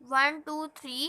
1 2 3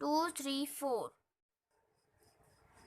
2 3 4۔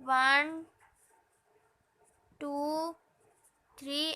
1 2 3۔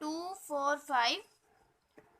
2 4 5،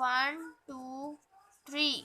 1 2 3۔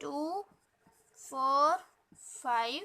2 4 5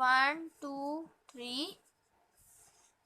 1 2 3۔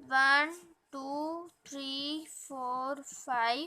1 2 3 4 5،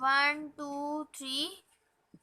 1 2 3۔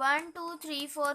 1 2 3 4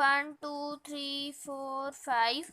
1 2 3 4 5،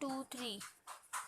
2 3۔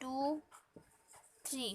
2 3،